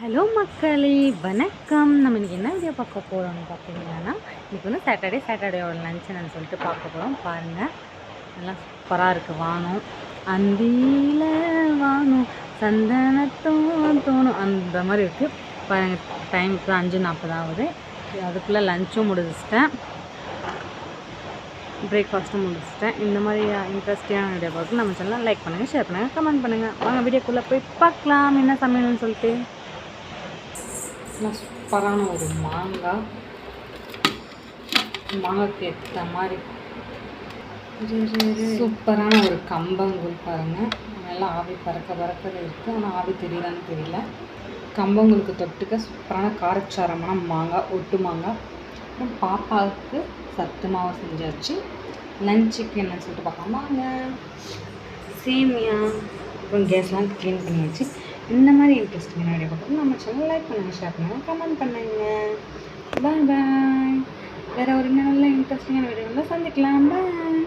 Hello மக்களே, வணக்கம். நம்ம இன்றைக்கி என்ன வீடியோ பார்க்க போகிறோம்னு பார்த்தீங்கன்னா, இன்றைக்கி வந்து சாட்டர்டேயோட லஞ்சுன்னு சொல்லிட்டு பார்க்க போகிறோம். பாருங்கள், நல்லா சூப்பராக இருக்குது. வானம் அந்தியில் வானம் சந்தனத்தோம் தோணும் அந்த மாதிரி இருக்குது. பாருங்கள், டைம் இப்போ 5:40 ஆகுது. அதுக்குள்ளே லஞ்சும் முடிச்சிட்டேன், பிரேக்ஃபாஸ்ட்டும் முடிச்சிட்டேன். இந்த மாதிரி இன்ட்ரெஸ்டிங்கான வீடியோ பார்த்து நம்ம சேனலை லைக் பண்ணுங்கள், ஷேர் பண்ணுங்கள், கமெண்ட் பண்ணுங்கள். வாங்க வீடியோக்குள்ளே போய் பார்க்கலாம் என்ன சமையல்னு சொல்லிட்டு. சூப்பரான ஒரு மாங்காய்க்கு ஏற்ற மாதிரி சூப்பரான ஒரு கம்பங்கூழ் பாருங்கள். நல்லா ஆவி பறக்க இருக்குது, ஆனால் ஆவி தெரியுதான்னு தெரியல. கம்பங்கூழுக்கு தொட்டுக்க சூப்பரான காரச்சாரமான மாங்காய், ஒட்டு மாங்காய். பாப்பாவுக்கு சத்து மாவு செஞ்சாச்சு. லஞ்சுக்கு என்னன்னு சொல்லிட்டு பார்க்கலாம் வாங்க. சேமியா, அப்புறம் கேஸ்லாம் க்ளீன் பண்ணியாச்சு. இந்த மாதிரி இன்ட்ரெஸ்டிங்கான வீடியோ பார்க்குறது நம்ம சேனல் லைக் பண்ணுங்கள், ஷேர் பண்ணுங்கள், கமெண்ட் பண்ணுங்கள். பாய் பாய். வேறு ஒரு நல்ல இன்ட்ரெஸ்டிங்கான வீடியோ சந்திக்கலாம். பாய்.